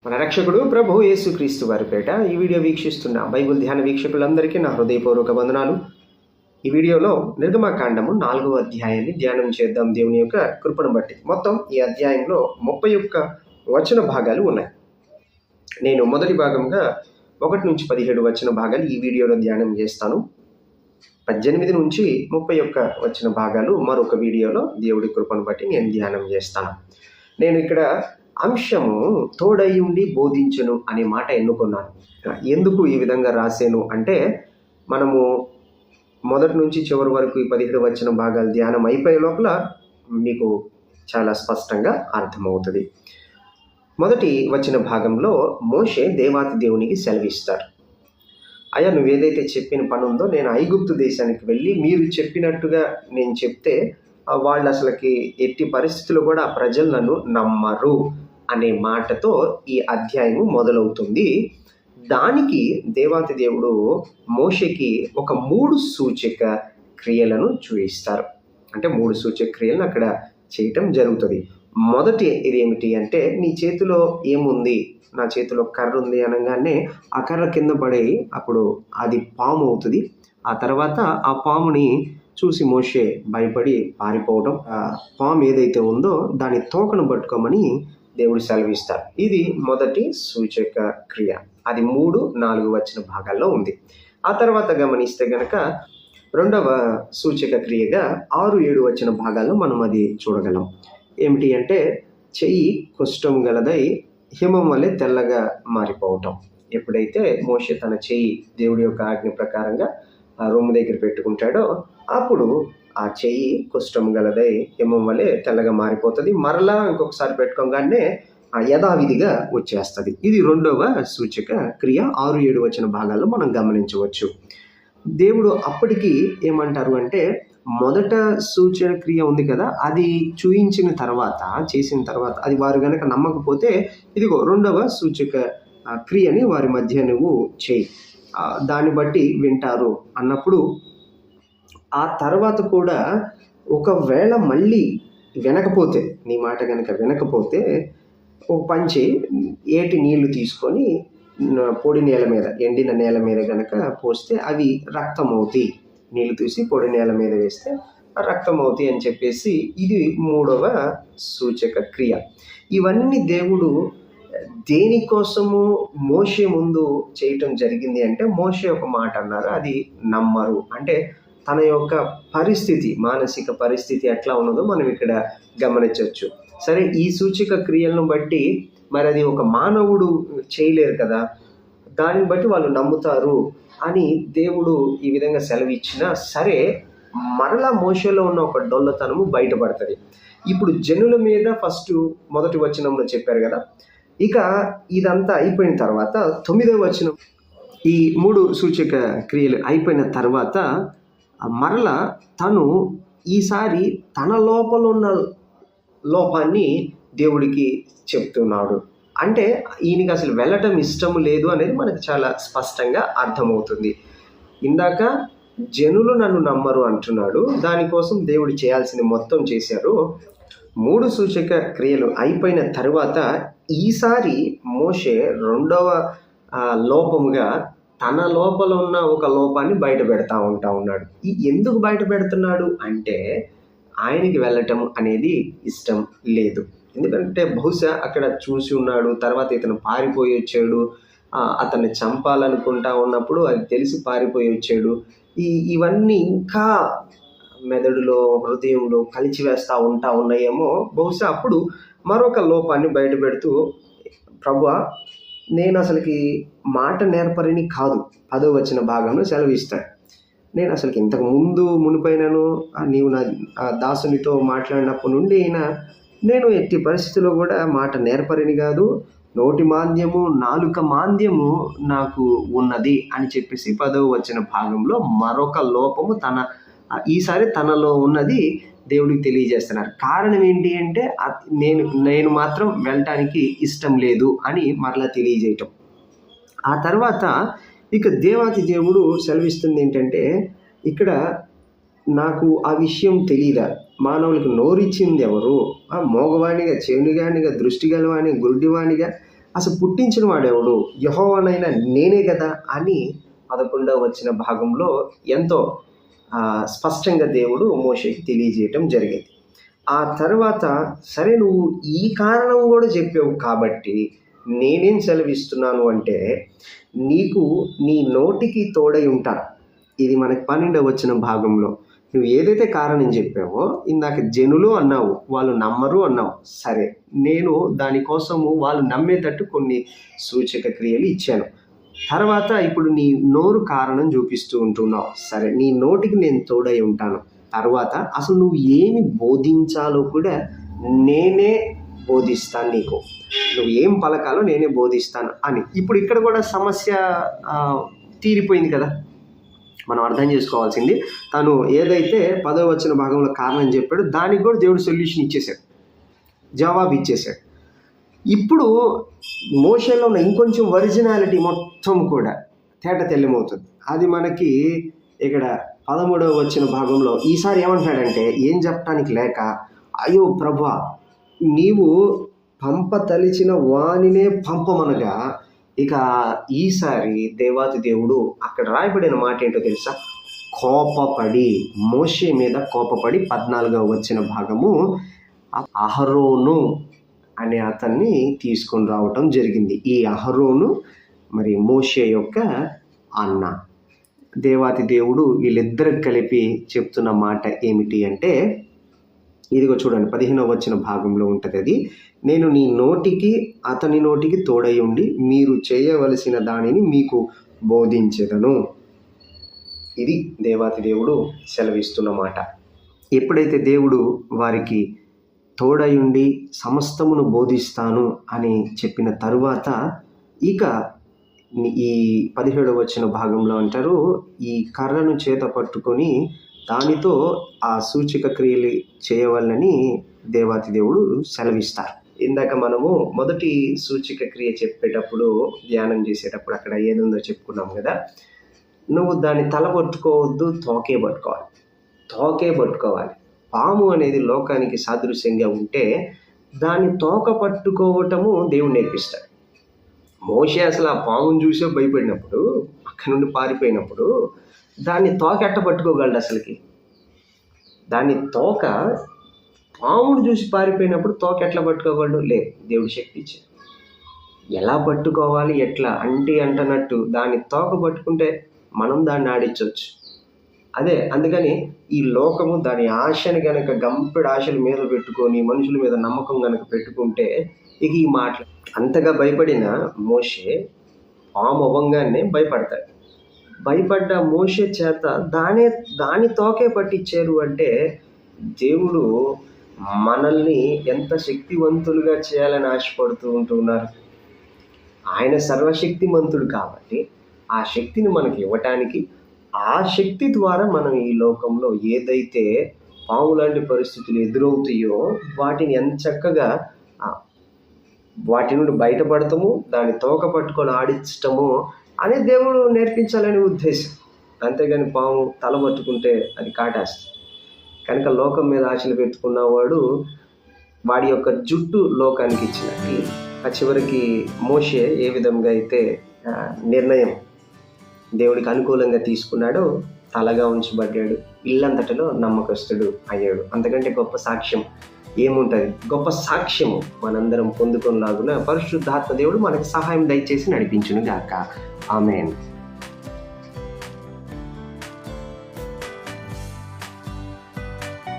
మన రక్షకుడు ప్రభు యేసుక్రీస్తు వారి పేట ఈ వీడియో వీక్షిస్తున్న బైబిల్ ధ్యాన వీక్షకులందరికీ నా హృదయపూర్వక వందనాలు. ఈ వీడియోలో నిర్గమకాండము 4వ అధ్యాయాన్ని ధ్యానం చేద్దాం దేవుని యొక్క కృపను బట్టి. మొత్తం ఈ అధ్యాయంలో 31 వచన భాగాలు ఉన్నాయి. నేను మొదటి భాగంగా 1 నుంచి 17 వచన భాగాలు ఈ వీడియోలో ధ్యానం చేస్తాను. 18 నుంచి 31 వచన భాగాలు మరొక వీడియోలో దేవుడి కృపను బట్టి నేను ధ్యానం చేస్తాను. నేను ఇక్కడ అంశము తోడై ఉండి బోధించును అనే మాట ఎన్నుకున్నాను. ఎందుకు ఈ విధంగా రాశాను అంటే, మనము మొదటి నుంచి చివరి వరకు ఈ 17 వచన భాగాలు ధ్యానం అయిపోయే లోపల మీకు చాలా స్పష్టంగా అర్థమవుతుంది. మొదటి వచన భాగంలో మోషే దేవాతి దేవునికి సెలవిస్తారు. అయ్యా, నువ్వేదైతే చెప్పిన పని ఉందో, నేను ఐగుప్తు దేశానికి వెళ్ళి మీరు చెప్పినట్టుగా నేను చెప్తే వాళ్ళు అసలుకి ఎట్టి పరిస్థితుల్లో కూడా ఆ ప్రజలు నన్ను నమ్మరు అనే మాటతో ఈ అధ్యాయము మొదలవుతుంది. దానికి దేవాతి దేవుడు మోషేకి ఒక 3 సూచక క్రియలను చూపిస్తారు. అంటే 3 సూచక క్రియలను అక్కడ చేయటం జరుగుతుంది. మొదటి ఇదేమిటి అంటే, నీ చేతిలో ఏముంది? నా చేతిలో కర్ర ఉంది అనగానే ఆ కర్ర కింద పడి అప్పుడు అది పాము అవుతుంది. ఆ తర్వాత ఆ పాముని చూసి మోషే భయపడి పారిపోవడం, ఆ పాము ఏదైతే ఉందో దాని తోకను పట్టుకోమని దేవుడు సెలవిస్తారు. ఇది మొదటి సూచక క్రియ. అది 3, 4 వచన భాగాల్లో ఉంది. ఆ తర్వాత గమనిస్తే గనక రెండవ సూచక క్రియగా 6, 7 వచన భాగాల్లో మనం అది చూడగలం. ఏమిటి అంటే, చెయ్యి కుష్ఠం గలదై హిమం వలె తెల్లగా మారిపోవటం. ఎప్పుడైతే మోషే తన చెయ్యి దేవుడి యొక్క ఆజ్ఞ ప్రకారంగా ఆ రొమ్ము దగ్గర పెట్టుకుంటాడో అప్పుడు ఆ చెయ్యి కుష్ఠం గలదై హిమం వలె తెల్లగా మారిపోతుంది. మరలా ఇంకొకసారి పెట్టుకోగానే యథావిధిగా వచ్చేస్తుంది. ఇది రెండవ సూచక క్రియ 6, 7 వచన భాగాల్లో మనం గమనించవచ్చు. దేవుడు అప్పటికి ఏమంటారు అంటే, మొదట సూచన క్రియ ఉంది కదా, అది చూయించిన తర్వాత, చేసిన తర్వాత అది వారు గనక నమ్మకపోతే ఇదిగో రెండవ సూచక క్రియని వారి మధ్య నువ్వు చేయి, దాన్ని బట్టి వింటారు అన్నప్పుడు, ఆ తర్వాత కూడా ఒకవేళ మళ్ళీ వినకపోతే, నీ మాట కనుక వినకపోతే ఒక పంచి ఏటి నీళ్లు తీసుకొని పొడి నేల మీద, ఎండిన నేల మీద కనుక పోస్తే అవి రక్తం అవుతాయి. నీళ్లు తీసి పొడి నేల మీద వేస్తే రక్తం అవుతాయి అని చెప్పేసి ఇది 3వ సూచక క్రియ. ఇవన్నీ దేవుడు దేనికోసము మోషే ముందు చేయటం జరిగింది అంటే, మోషే ఒక మాట అన్నారు, అది నమ్మరు. అంటే తన యొక్క పరిస్థితి, మానసిక పరిస్థితి ఎట్లా ఉన్నదో మనం ఇక్కడ గమనించవచ్చు. సరే, ఈ సూచక క్రియలను బట్టి మరి అది ఒక మానవుడు చేయలేరు కదా, దానిని బట్టి వాళ్ళు నమ్ముతారు అని దేవుడు ఈ విధంగా సెలవిచ్చినా సరే, మరలా మోషేలో ఉన్న ఒక డొల్లతనము బయటపడుతుంది. ఇప్పుడు జనుల మీద ఫస్ట్ మొదటి వచనంలో చెప్పారు కదా, ఇక ఇదంతా అయిపోయిన తర్వాత 9వ వచనం, ఈ 3 సూచక క్రియలు అయిపోయిన తర్వాత మరలా తను ఈసారి తన లోపల ఉన్న లోపాన్ని దేవుడికి చెప్తున్నాడు. అంటే ఈయనకి అసలు వెళ్ళటం ఇష్టం లేదు అనేది మనకు చాలా స్పష్టంగా అర్థమవుతుంది. ఇందాక జనులు నన్ను నమ్మరు అంటున్నాడు, దానికోసం దేవుడు చేయాల్సింది మొత్తం చేశారు. 3 సూచక క్రియలు అయిపోయిన తర్వాత ఈసారి మోషే రెండవ లోపముగా తన లోపల ఉన్న ఒక లోపాన్ని బయట పెడతా ఉన్నాడు. ఎందుకు బయట పెడుతున్నాడు అంటే, ఆయనకి వెళ్ళటం అనేది ఇష్టం లేదు. ఎందుకంటే బహుశా అక్కడ చూసి ఉన్నాడు, తర్వాత ఇతను పారిపోయి వచ్చాడు, అతన్ని చంపాలనుకుంటా ఉన్నప్పుడు అది తెలిసి పారిపోయి వచ్చాడు. ఇవన్నీ ఇంకా మెదడులో, హృదయంలో కలిచివేస్తూ ఉన్నాయేమో. బహుశా అప్పుడు మరొక లోపాన్ని బయట పెడుతూ, ప్రభువా, నేను అసలుకి మాట నేర్పరిని కాదు, 10వ వచన భాగంలో సెలవిస్తాడు. నేను అసలుకి ఇంతకు మునిపైనను నీవు నా దాసునితో మాట్లాడినప్పటి నుండి అయినా నేను ఎట్టి పరిస్థితుల్లో కూడా మాట నేర్పరిని కాదు, నోటి మాంద్యము, నాలుక మాంద్యము నాకు ఉన్నది అని చెప్పేసి 10వ వచన భాగంలో మరొక లోపము ఈసారి తనలో ఉన్నది దేవుడికి తెలియజేస్తున్నారు. కారణం ఏంటి అంటే, నేను మాత్రం వెళ్ళటానికి ఇష్టం లేదు అని మరలా తెలియజేయటం. ఆ తర్వాత ఇక దేవాతి దేవుడు సెలవిస్తుంది ఏంటంటే, ఇక్కడ నాకు ఆ విషయం తెలియదా, మానవులకు నోరిచ్చింది ఎవరు? మోగవాణిగా, చెవినిగానిగా, దృష్టి గలవాణిగా, గుడ్డివాణిగా అసలు పుట్టించిన వాడెవడు? యెహోవానైనా నేనే కదా అని 11వ వచ్చిన భాగంలో ఎంతో స్పష్టంగా దేవుడు మోషేకి తెలియజేయటం జరిగింది. ఆ తర్వాత సరే నువ్వు ఈ కారణం కూడా చెప్పావు కాబట్టి నేనేం సెలవిస్తున్నాను అంటే, నీకు నీ నోటికి తోడై ఉంటాను. ఇది మనకి 12వ వచ్చిన భాగంలో నువ్వు ఏదైతే కారణం చెప్పావో, ఇందాక జనులు అన్నావు, వాళ్ళు నమ్మరు అన్నావు. సరే, నేను దానికోసము వాళ్ళు నమ్మేటట్టు కొన్ని సూచక క్రియలు ఇచ్చాను. తర్వాత ఇప్పుడు నీ నోరు కారణం చూపిస్తూ ఉంటున్నావు. సరే, నీ నోటికి నేను తోడై ఉంటాను. తర్వాత అసలు నువ్వు ఏమి బోధించాలో కూడా నేనే బోధిస్తాను నీకు. నువ్వు ఏం పలకాలో నేనే బోధిస్తాను అని. ఇప్పుడు ఇక్కడ కూడా సమస్య తీరిపోయింది కదా. మనం అర్థం చేసుకోవాల్సింది, తను ఏదైతే 10వ వచ్చిన భాగంలో కారణం చెప్పాడో దానికి కూడా దేవుడు సొల్యూషన్ ఇచ్చేశాడు, జవాబు ఇచ్చేశాడు. ఇప్పుడు మోషేలో ఉన్న ఇంకొంచెం ఒరిజినాలిటీ మొత్తం కూడా తేట తెల్లమవుతుంది. అది మనకి ఇక్కడ 13వ వచ్చిన భాగంలో ఈసారి ఏమంటాడంటే, ఏం చెప్పడానికి లేక, అయ్యో ప్రభువా, నీవు పంపతలిచిన వానినే పంపమనగా, ఇక ఈసారి దేవాతి దేవుడు అక్కడ రాయబడిన మాట ఏంటో తెలుసా? కోపపడి, మోషే మీద కోపపడి 14వ వచ్చిన భాగము అహరోను అనే అతన్ని తీసుకొని రావటం జరిగింది. ఈ అహరోను మరి మోషే యొక్క అన్న. దేవాతి దేవుడు వీళ్ళిద్దరికి కలిపి చెప్తున్న మాట ఏమిటి అంటే, ఇదిగో చూడండి 15వ వచ్చిన భాగంలో ఉంటుంది అది. నేను నీ నోటికి అతని నోటికి తోడై ఉండి మీరు చేయవలసిన దానిని మీకు బోధించెదను. ఇది దేవాతి దేవుడు సెలవిస్తున్న మాట. ఎప్పుడైతే దేవుడు వారికి తోడై ఉండి సమస్తమును బోధిస్తాను అని చెప్పిన తరువాత, ఇక ఈ 17వ వచ్చిన భాగంలో అంటారు, ఈ కర్రను చేత పట్టుకొని దానితో ఆ సూచక క్రియలు చేయవాలని దేవాతి దేవుడు సెలవిస్తారు. ఇందాక మనము మొదటి సూచక క్రియ చెప్పేటప్పుడు, ధ్యానం చేసేటప్పుడు అక్కడ ఏదుందో చెప్పుకున్నాం కదా. నువ్వు దాన్ని తల పట్టుకోవద్దు, తోకే పట్టుకోవాలి. తోకే పట్టుకోవాలి. పాము అనేది లోకానికి సాదృశ్యంగా ఉంటే దాన్ని తోక పట్టుకోవటము దేవుడు నేర్పిస్తాడు. మోషే అసలు ఆ పామును చూసే భయపడినప్పుడు, అక్కడి నుండి పారిపోయినప్పుడు, దాన్ని తోక ఎట్ట పట్టుకోగలడు? అసలుకి దాన్ని తోక, పామును చూసి పారిపోయినప్పుడు తోక ఎట్లా పట్టుకోగలడు? దేవుడు శక్తి ఇచ్చాడు. ఎలా పట్టుకోవాలి, ఎట్లా అంటనట్టు దాన్ని తోక పట్టుకుంటే మనం దాన్ని ఆడించవచ్చు. అదే అందుకని ఈ లోకము దాని ఆశని గనక, గంపెడు ఆశల మీద పెట్టుకొని మనుషుల మీద నమ్మకం గనక పెట్టుకుంటే, ఇక ఈ మాటలు అంతగా భయపడిన మోషే పాము అవ్వంగానే భయపడతాడు. భయపడ్డ మోషే చేత దాని తోకే పట్టించారు అంటే, దేవుడు మనల్ని ఎంత శక్తివంతులుగా చేయాలని ఆశపడుతూ ఉంటున్నారు. ఆయన సర్వశక్తిమంతుడు కాబట్టి ఆ శక్తిని మనకి ఇవ్వటానికి, ఆ శక్తి ద్వారా మనం ఈ లోకంలో ఏదైతే పాము లాంటి పరిస్థితులు ఎదురవుతాయో వాటిని ఎంత చక్కగా వాటి నుండి బయటపడతాము, దాన్ని తోక పట్టుకొని ఆడించటము అని దేవుడు నేర్పించాలని ఉద్దేశం. అంతేగాని పాము తల పట్టుకుంటే అది కాటేస్తుంది. కనుక లోకం మీద ఆశలు పెట్టుకున్నవాడు వాడి యొక్క జుట్టు లోకానికి ఇచ్చినట్టు, ఆ చివరికి మోషే ఏ విధంగా అయితే నిర్ణయం దేవుడికి అనుకూలంగా తీసుకున్నాడో తలగా ఉంచబడ్డాడు, ఇల్లంతటిలో నమ్మకస్తుడు అయ్యాడు. అంతకంటే గొప్ప సాక్ష్యం ఏముంటుంది? గొప్ప సాక్ష్యము మనందరం పొందుకొనలాగున పరిశుద్ధాత్మ దేవుడు మనకు సహాయం దయచేసి నడిపించును గాక. ఆమేన్.